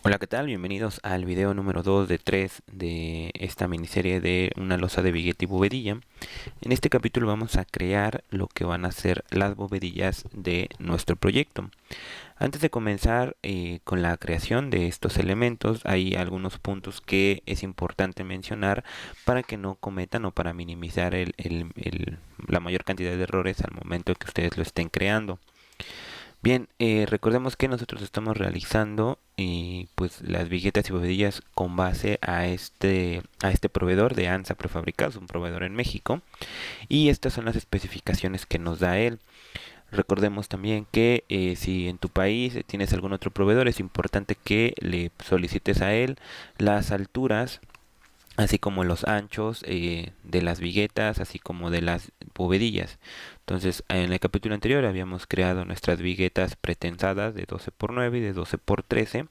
Hola, ¿qué tal? Bienvenidos al video número 2 de 3 de esta miniserie de una losa de vigueta y bovedilla. En este capítulo vamos a crear lo que van a ser las bovedillas de nuestro proyecto. Antes de comenzar con la creación de estos elementos, hay algunos puntos que es importante mencionar para que no cometan o para minimizar la mayor cantidad de errores al momento que ustedes lo estén creando. Bien, recordemos que nosotros estamos realizando pues las viguetas y bovedillas con base a este proveedor de ANSA prefabricados, un proveedor en México, y estas son las especificaciones que nos da él. Recordemos también que si en tu país tienes algún otro proveedor, es importante que le solicites a él las alturas, así como los anchos de las viguetas, así como de las bovedillas. Entonces, en el capítulo anterior habíamos creado nuestras viguetas pretensadas de 12 por 9 y de 12 por 13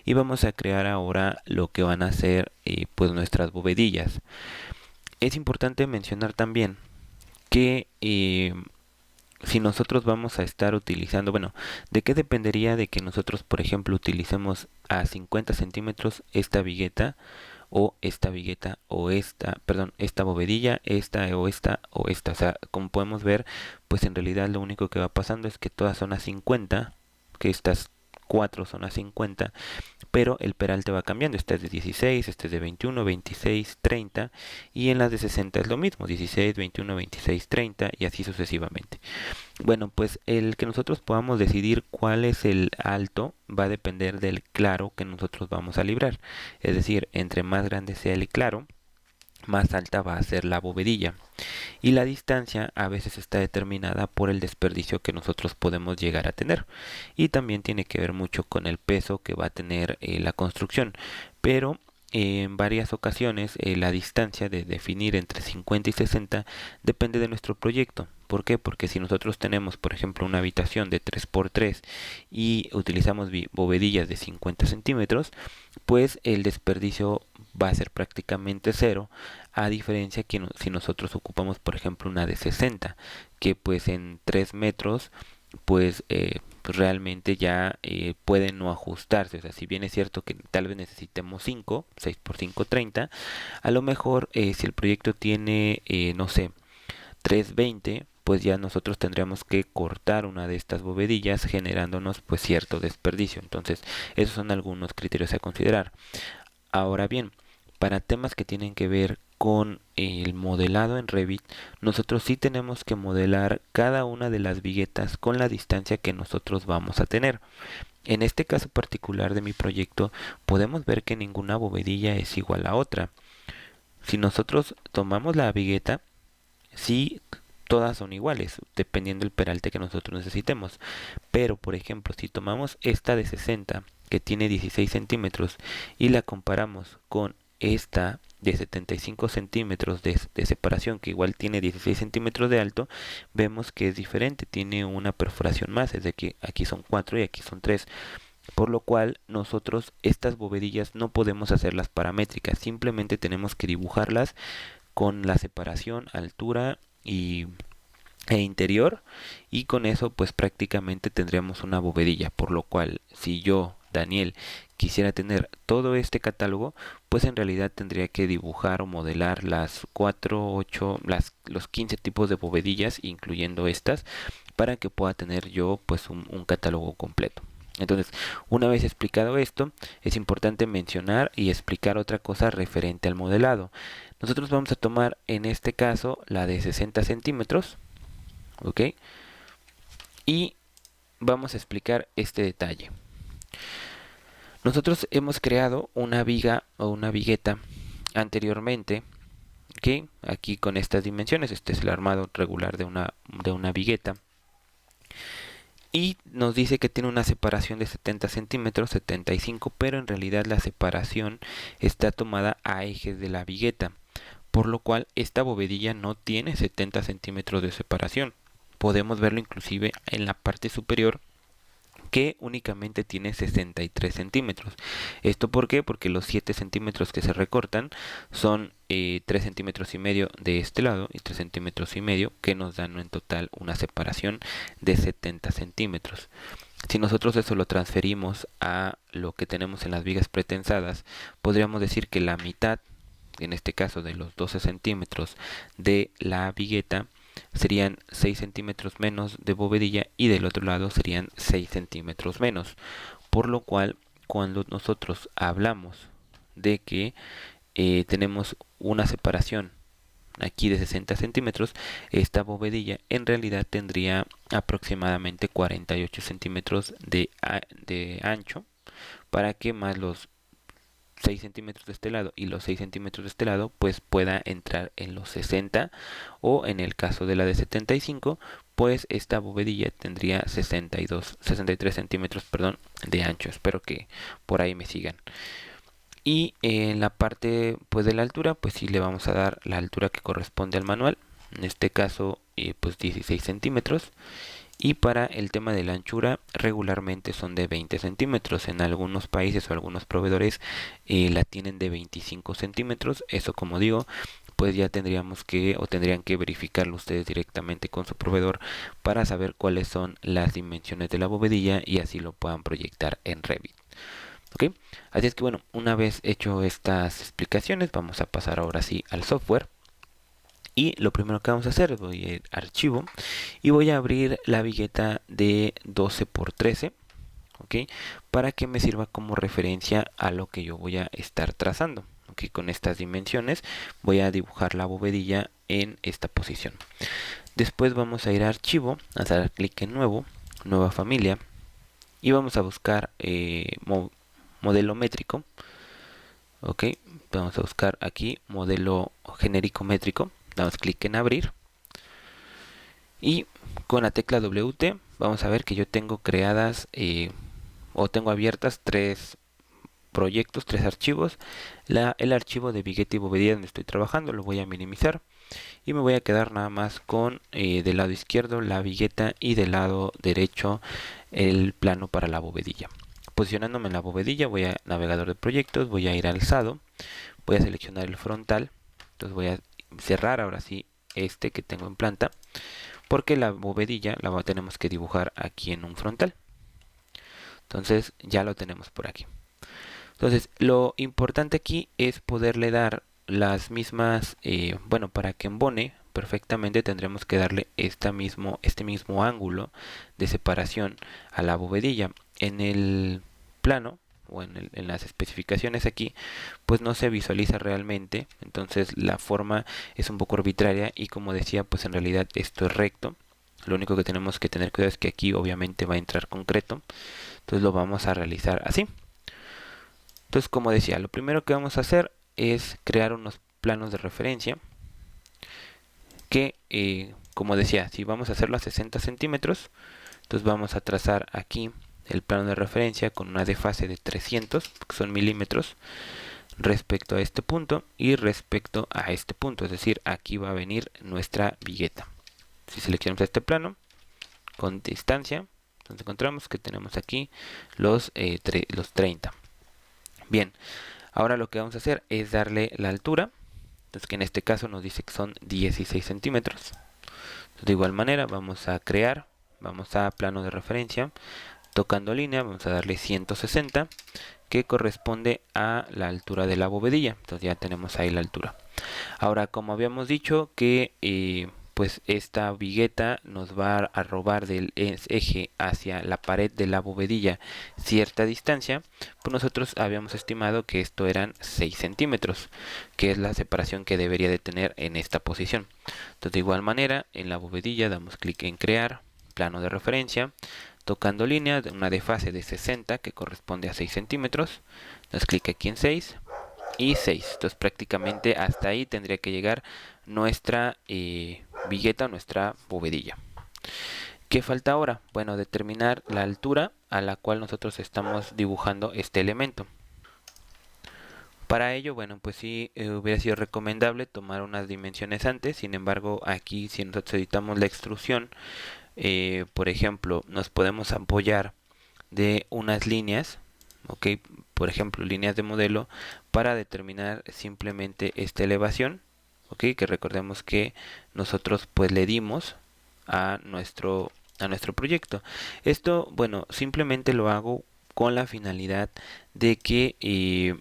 y vamos a crear ahora lo que van a ser pues nuestras bovedillas. Es importante mencionar también que si nosotros vamos a estar utilizando, bueno, ¿de qué dependería de que nosotros, por ejemplo, utilicemos a 50 centímetros esta vigueta o esta vigueta o esta, perdón, esta bovedilla, esta o esta o esta? O sea, como podemos ver, pues en realidad lo único que va pasando es que todas son a 50, que estas cuatro son a 50, pero el peralte va cambiando. Este es de 16, este es de 21, 26, 30 y en las de 60 es lo mismo, 16, 21, 26, 30 y así sucesivamente. Bueno, pues el que nosotros podamos decidir cuál es el alto va a depender del claro que nosotros vamos a librar. Es decir, entre más grande sea el claro, más alta va a ser la bovedilla. Y la distancia a veces está determinada por el desperdicio que nosotros podemos llegar a tener. Y también tiene que ver mucho con el peso que va a tener la construcción. Pero en varias ocasiones la distancia de definir entre 50 y 60 depende de nuestro proyecto. ¿Por qué? Porque si nosotros tenemos, por ejemplo, una habitación de 3 por 3 y utilizamos bovedillas de 50 centímetros, pues el desperdicio va a ser prácticamente cero, a diferencia que si nosotros ocupamos, por ejemplo, una de 60, que pues en 3 metros, pues realmente ya puede no ajustarse. O sea, si bien es cierto que tal vez necesitemos 5, 6 por 5, 30, a lo mejor si el proyecto tiene, no sé, 320, pues ya nosotros tendríamos que cortar una de estas bovedillas generándonos pues cierto desperdicio. Entonces, esos son algunos criterios a considerar. Ahora bien, para temas que tienen que ver con el modelado en Revit, nosotros sí tenemos que modelar cada una de las viguetas con la distancia que nosotros vamos a tener. En este caso particular de mi proyecto, podemos ver que ninguna bovedilla es igual a otra. Si nosotros tomamos la vigueta, sí, todas son iguales, dependiendo del peralte que nosotros necesitemos. Pero, por ejemplo, si tomamos esta de 60, que tiene 16 centímetros, y la comparamos con esta de 75 centímetros de separación, que igual tiene 16 centímetros de alto, vemos que es diferente, tiene una perforación más, es de que aquí son 4 y aquí son 3. Por lo cual nosotros estas bovedillas no podemos hacerlas paramétricas, simplemente tenemos que dibujarlas con la separación, altura e interior, y con eso pues prácticamente tendríamos una bovedilla. Por lo cual, si yo, Daniel, quisiera tener todo este catálogo, pues en realidad tendría que dibujar o modelar las 4 8 los 15 tipos de bovedillas, incluyendo estas, para que pueda tener yo pues un catálogo completo. Entonces, una vez explicado esto, es importante mencionar y explicar otra cosa referente al modelado. Nosotros vamos a tomar en este caso la de 60 centímetros, ¿ok? Y vamos a explicar este detalle. Nosotros hemos creado una viga o una vigueta anteriormente, ¿ok? Aquí con estas dimensiones, este es el armado regular de una vigueta. Y nos dice que tiene una separación de 70 centímetros, 75, pero en realidad la separación está tomada a ejes de la vigueta, por lo cual esta bovedilla no tiene 70 centímetros de separación. Podemos verlo inclusive en la parte superior, que únicamente tiene 63 centímetros. ¿Esto por qué? Porque los 7 centímetros que se recortan son 3 centímetros y medio de este lado y 3 centímetros y medio, que nos dan en total una separación de 70 centímetros. Si nosotros eso lo transferimos a lo que tenemos en las vigas pretensadas, podríamos decir que la mitad, en este caso de los 12 centímetros de la vigueta, serían 6 centímetros menos de bovedilla y del otro lado serían 6 centímetros menos. Por lo cual, cuando nosotros hablamos de que tenemos una separación aquí de 60 centímetros, esta bovedilla en realidad tendría aproximadamente 48 centímetros de ancho, para que más los 6 centímetros de este lado y los 6 centímetros de este lado pues pueda entrar en los 60, o en el caso de la de 75 pues esta bovedilla tendría 63 centímetros, perdón, de ancho. Espero que por ahí me sigan. Y en la parte pues de la altura, pues sí le vamos a dar la altura que corresponde al manual, en este caso pues 16 centímetros. Y para el tema de la anchura, regularmente son de 20 centímetros. En algunos países o algunos proveedores la tienen de 25 centímetros. Eso, como digo, pues ya tendríamos que o tendrían que verificarlo ustedes directamente con su proveedor para saber cuáles son las dimensiones de la bovedilla y así lo puedan proyectar en Revit. ¿Ok? Así es que bueno, una vez hecho estas explicaciones, vamos a pasar ahora sí al software. Y lo primero que vamos a hacer es voy a ir a archivo y voy a abrir la vigueta de 12 por 13, ¿ok? Para que me sirva como referencia a lo que yo voy a estar trazando. ¿Ok? Con estas dimensiones voy a dibujar la bovedilla en esta posición. Después vamos a ir a archivo, a dar clic en nuevo, nueva familia, y vamos a buscar modelo métrico. Ok, vamos a buscar aquí modelo genérico métrico, damos clic en abrir y con la tecla WT vamos a ver que yo tengo creadas o tengo abiertas tres proyectos, tres archivos. El archivo de vigueta y bovedilla donde estoy trabajando lo voy a minimizar y me voy a quedar nada más con del lado izquierdo la vigueta y del lado derecho el plano para la bovedilla. Posicionándome en la bovedilla voy a navegador de proyectos, voy a ir a alzado, voy a seleccionar el frontal, entonces voy a cerrar ahora sí este que tengo en planta, porque la bovedilla la tenemos que dibujar aquí en un frontal. Entonces ya lo tenemos por aquí. Entonces lo importante aquí es poderle dar las mismas, bueno, para que embone perfectamente tendremos que darle este mismo ángulo de separación a la bovedilla. En el plano o en las especificaciones aquí pues no se visualiza realmente, entonces la forma es un poco arbitraria y como decía pues en realidad esto es recto. Lo único que tenemos que tener cuidado es que aquí obviamente va a entrar concreto, entonces lo vamos a realizar así. Entonces, como decía, lo primero que vamos a hacer es crear unos planos de referencia que, como decía, si vamos a hacerlo a 60 centímetros, entonces vamos a trazar aquí el plano de referencia con una desfase de 300, que son milímetros, respecto a este punto y respecto a este punto, es decir, aquí va a venir nuestra vigueta. Si seleccionamos este plano con distancia, entonces encontramos que tenemos aquí los 30. Bien, ahora lo que vamos a hacer es darle la altura, entonces que en este caso nos dice que son 16 centímetros. Entonces, de igual manera vamos a crear, vamos a plano de referencia, tocando línea, vamos a darle 160, que corresponde a la altura de la bovedilla. Entonces ya tenemos ahí la altura. Ahora, como habíamos dicho que pues esta vigueta nos va a robar del eje hacia la pared de la bovedilla cierta distancia, pues nosotros habíamos estimado que esto eran 6 centímetros, que es la separación que debería de tener en esta posición. Entonces de igual manera en la bovedilla damos clic en crear, plano de referencia, tocando línea de una desfase de 60 que corresponde a 6 centímetros, damos clic aquí en 6 y 6. Entonces prácticamente hasta ahí tendría que llegar nuestra vigueta, nuestra bovedilla. ¿Qué falta ahora? Bueno, determinar la altura a la cual nosotros estamos dibujando este elemento. Para ello, bueno, pues sí hubiera sido recomendable tomar unas dimensiones antes. Sin embargo, aquí si nosotros editamos la extrusión, por ejemplo, nos podemos apoyar de unas líneas, ok, por ejemplo líneas de modelo para determinar simplemente esta elevación, ok, que recordemos que nosotros pues le dimos a a nuestro proyecto. Esto, bueno, simplemente lo hago con la finalidad de que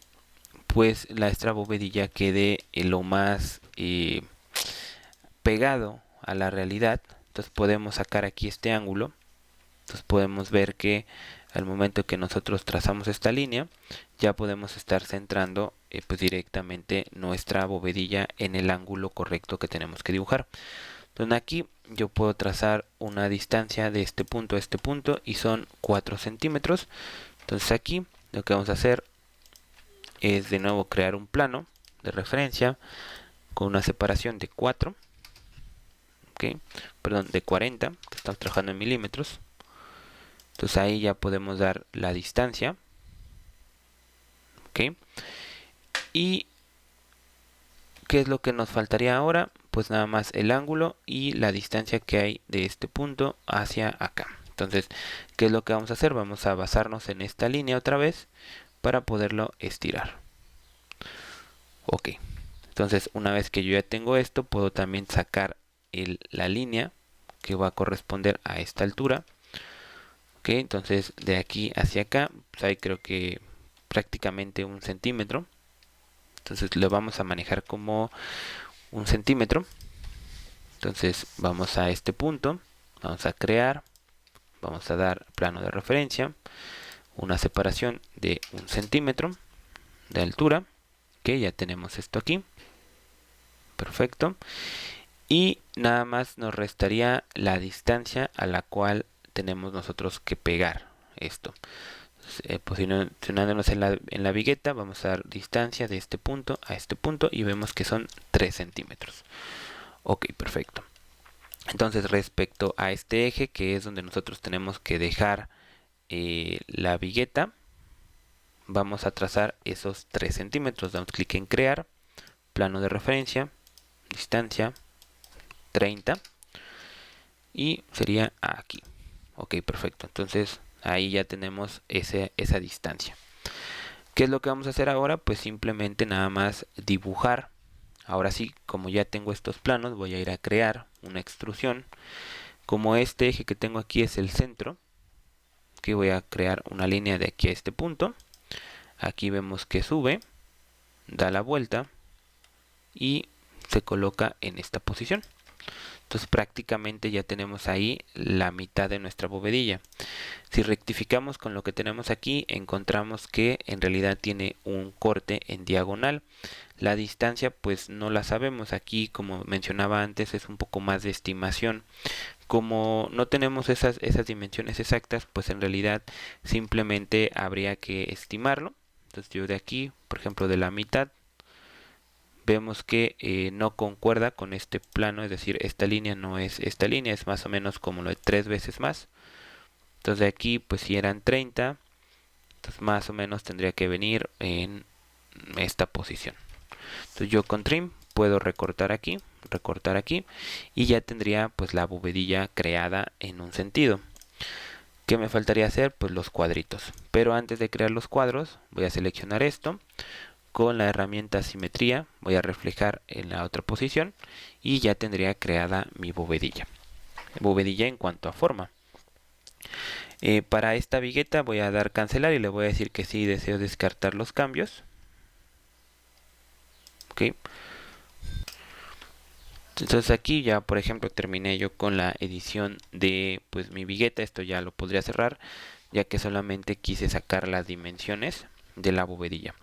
pues la estrabovedilla quede lo más pegado a la realidad. Entonces podemos sacar aquí este ángulo. Entonces podemos ver que al momento que nosotros trazamos esta línea, ya podemos estar centrando pues directamente nuestra bovedilla en el ángulo correcto que tenemos que dibujar. Entonces aquí yo puedo trazar una distancia de este punto a este punto y son 4 centímetros. Entonces aquí lo que vamos a hacer es de nuevo crear un plano de referencia con una separación de 4, perdón, de 40, que estamos trabajando en milímetros. Entonces ahí ya podemos dar la distancia, y ¿qué es lo que nos faltaría ahora? Pues nada más el ángulo y la distancia que hay de este punto hacia acá. Entonces, ¿qué es lo que vamos a hacer? Vamos a basarnos en esta línea otra vez para poderlo estirar. Ok, entonces una vez que yo ya tengo esto, puedo también sacar la línea que va a corresponder a esta altura. Ok, entonces de aquí hacia acá, pues hay creo que prácticamente 1 centímetro. Entonces lo vamos a manejar como 1 centímetro. Entonces vamos a este punto, vamos a crear, vamos a dar plano de referencia, una separación de 1 centímetro de altura, que ya tenemos esto aquí, perfecto, y nada más nos restaría la distancia a la cual tenemos nosotros que pegar esto. Posicionándonos en la vigueta, vamos a dar distancia de este punto a este punto y vemos que son 3 centímetros. Ok, perfecto. Entonces respecto a este eje, que es donde nosotros tenemos que dejar la vigueta, vamos a trazar esos 3 centímetros. Damos clic en crear, plano de referencia, distancia 30 y sería aquí. Ok, perfecto. Entonces ahí ya tenemos esa distancia. ¿Qué es lo que vamos a hacer ahora? Pues simplemente nada más dibujar. Ahora sí, como ya tengo estos planos, voy a ir a crear una extrusión. Como este eje que tengo aquí es el centro, que voy a crear una línea de aquí a este punto. Aquí vemos que sube, da la vuelta y se coloca en esta posición. Entonces prácticamente ya tenemos ahí la mitad de nuestra bovedilla. Si rectificamos con lo que tenemos aquí, encontramos que en realidad tiene un corte en diagonal. La distancia pues no la sabemos. Aquí, como mencionaba antes, es un poco más de estimación. Como no tenemos esas dimensiones exactas, pues en realidad simplemente habría que estimarlo. Entonces yo de aquí, por ejemplo, de la mitad, vemos que no concuerda con este plano, es decir, esta línea no es esta línea, es más o menos como lo de 3 veces más. Entonces de aquí, pues si eran 30, entonces más o menos tendría que venir en esta posición. Entonces yo con trim puedo recortar aquí y ya tendría pues la bovedilla creada en un sentido. ¿Qué me faltaría hacer? Pues los cuadritos. Pero antes de crear los cuadros voy a seleccionar esto. Con la herramienta simetría voy a reflejar en la otra posición y ya tendría creada mi bovedilla. Bovedilla en cuanto a forma. Para esta vigueta voy a dar cancelar y le voy a decir que sí deseo descartar los cambios. Ok. Entonces aquí ya, por ejemplo, terminé yo con la edición de pues mi vigueta. Esto ya lo podría cerrar, ya que solamente quise sacar las dimensiones de la bovedilla.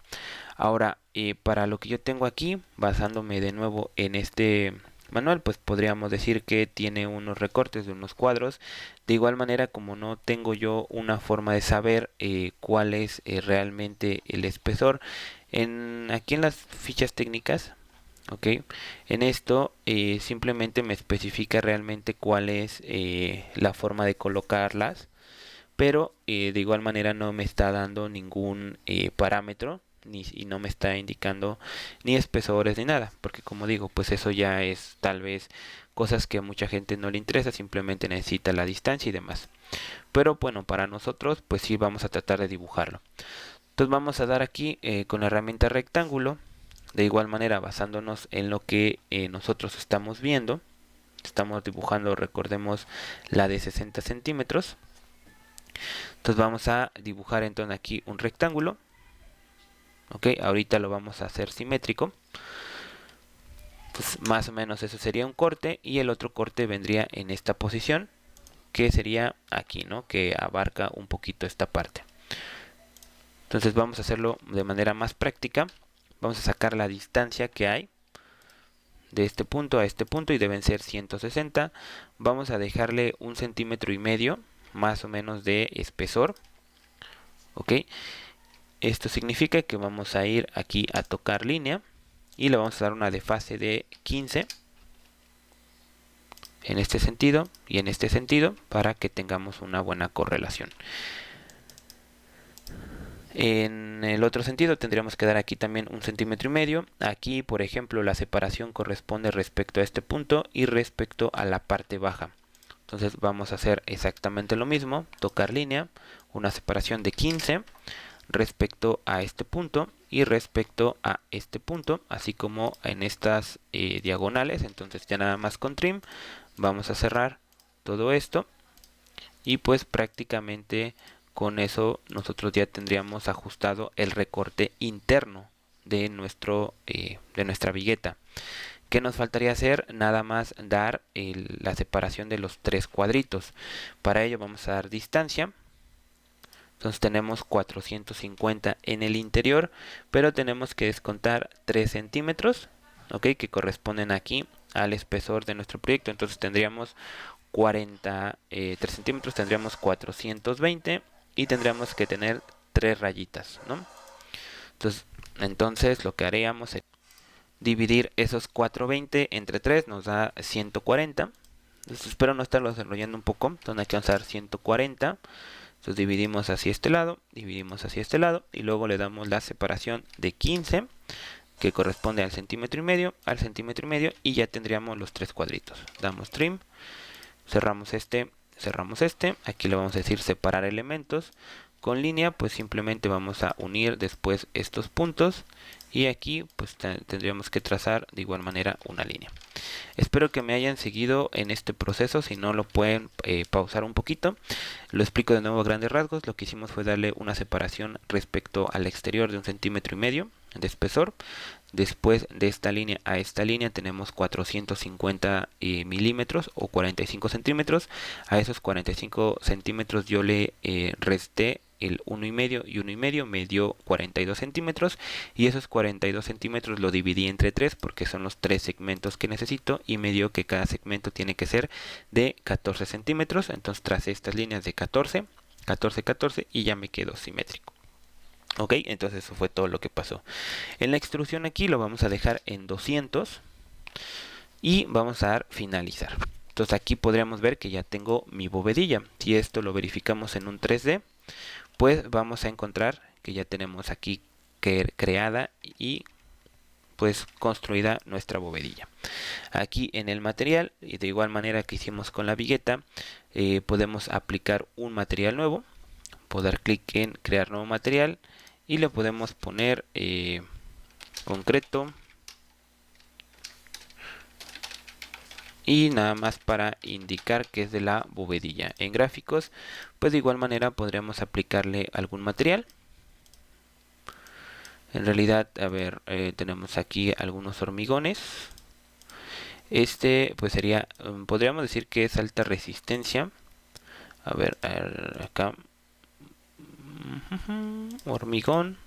Ahora, para lo que yo tengo aquí, basándome de nuevo en este manual, pues podríamos decir que tiene unos recortes de unos cuadros. De igual manera, como no tengo yo una forma de saber cuál es realmente el espesor, aquí en las fichas técnicas, ok, en esto simplemente me especifica realmente cuál es la forma de colocarlas, pero de igual manera no me está dando ningún parámetro y no me está indicando ni espesores ni nada, porque como digo, pues eso ya es tal vez cosas que a mucha gente no le interesa, simplemente necesita la distancia y demás. Pero bueno, para nosotros pues sí vamos a tratar de dibujarlo. Entonces vamos a dar aquí con la herramienta rectángulo, de igual manera basándonos en lo que nosotros estamos viendo, Estamos dibujando, recordemos, la de 60 centímetros. Entonces vamos a dibujar entonces aquí un rectángulo. Ok, ahorita lo vamos a hacer simétrico. Pues más o menos eso sería un corte, y el otro corte vendría en esta posición, que sería aquí, ¿no? Que abarca un poquito esta parte. Entonces vamos a hacerlo de manera más práctica. Vamos a sacar la distancia que hay de este punto a este punto, y deben ser 160. Vamos a dejarle 1,5 centímetros más o menos de espesor. Ok, esto significa que vamos a ir aquí a tocar línea y le vamos a dar una desfase de 15 en este sentido y en este sentido, para que tengamos una buena correlación. En el otro sentido tendríamos que dar aquí también 1,5 centímetros. Aquí, por ejemplo, la separación corresponde respecto a este punto y respecto a la parte baja. Entonces vamos a hacer exactamente lo mismo, tocar línea, una separación de 15 respecto a este punto y respecto a este punto, así como en estas diagonales. Entonces ya nada más con trim vamos a cerrar todo esto, y pues prácticamente con eso nosotros ya tendríamos ajustado el recorte interno de nuestra vigueta. ¿Qué nos faltaría hacer? Nada más dar la separación de los tres cuadritos. Para ello vamos a dar distancia. Entonces tenemos 450 en el interior, pero tenemos que descontar 3 centímetros, ¿ok? Que corresponden aquí al espesor de nuestro proyecto. Entonces tendríamos 3 centímetros, tendríamos 420, y tendríamos que tener 3 rayitas, ¿no? Entonces lo que haríamos es dividir esos 420 entre 3, nos da 140. Entonces espero no estarlo desarrollando un poco. Entonces aquí vamos a dar 140. Entonces dividimos hacia este lado, dividimos hacia este lado, y luego le damos la separación de 15, que corresponde al 1,5 centímetros, y ya tendríamos los tres cuadritos. Damos trim, cerramos este, aquí le vamos a decir separar elementos. Con línea pues simplemente vamos a unir después estos puntos, y aquí pues tendríamos que trazar de igual manera una línea. Espero que me hayan seguido en este proceso. Si no, lo pueden pausar un poquito. Lo explico de nuevo a grandes rasgos. Lo que hicimos fue darle una separación respecto al exterior de 1,5 centímetros de espesor. Después de esta línea a esta línea tenemos 450 milímetros o 45 centímetros. A esos 45 centímetros yo le resté el 1,5 y 1,5, me dio 42 centímetros, y esos 42 centímetros lo dividí entre 3 porque son los 3 segmentos que necesito, y me dio que cada segmento tiene que ser de 14 centímetros. Entonces tracé estas líneas de 14, 14, 14, y ya me quedó simétrico. Ok, entonces eso fue todo lo que pasó. En la extrusión aquí lo vamos a dejar en 200 y vamos a dar finalizar. Entonces aquí podríamos ver que ya tengo mi bovedilla. Si esto lo verificamos en un 3D, pues vamos a encontrar que ya tenemos aquí creada y pues construida nuestra bovedilla. Aquí en el material, y de igual manera que hicimos con la vigueta, podemos aplicar un material nuevo, dar clic en crear nuevo material, y le podemos poner concreto, y nada más para indicar que es de la bovedilla. En gráficos pues de igual manera podríamos aplicarle algún material. En realidad, a ver, tenemos aquí algunos hormigones. Este pues sería, podríamos decir que es alta resistencia. A ver, acá hormigón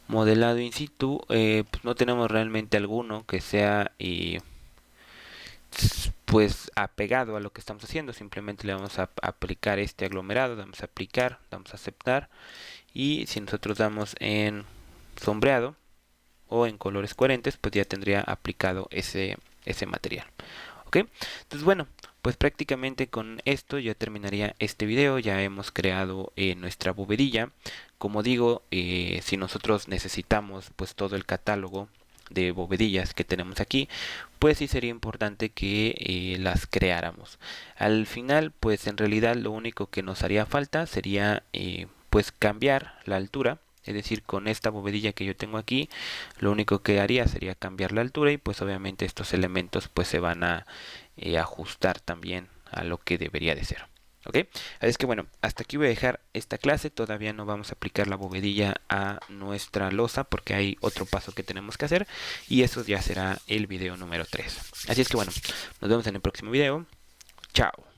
modelado in situ. Pues no tenemos realmente alguno que sea pues apegado a lo que estamos haciendo. Simplemente le vamos a aplicar este aglomerado, damos a aplicar, damos a aceptar, y si nosotros damos en sombreado o en colores coherentes, pues ya tendría aplicado ese material. ¿Ok? Entonces bueno, pues prácticamente con esto ya terminaría este video. Ya hemos creado nuestra bovedilla. Como digo, si nosotros necesitamos pues todo el catálogo de bovedillas que tenemos aquí, pues sí sería importante que las creáramos. Al final pues en realidad lo único que nos haría falta sería pues cambiar la altura. Es decir, con esta bovedilla que yo tengo aquí, lo único que haría sería cambiar la altura, y pues obviamente estos elementos pues se van a ajustar también a lo que debería de ser. ¿Ok? Es que bueno, hasta aquí voy a dejar esta clase. Todavía no vamos a aplicar la bovedilla a nuestra losa porque hay otro paso que tenemos que hacer, y eso ya será el video número 3. Así es que bueno, nos vemos en el próximo video. Chao.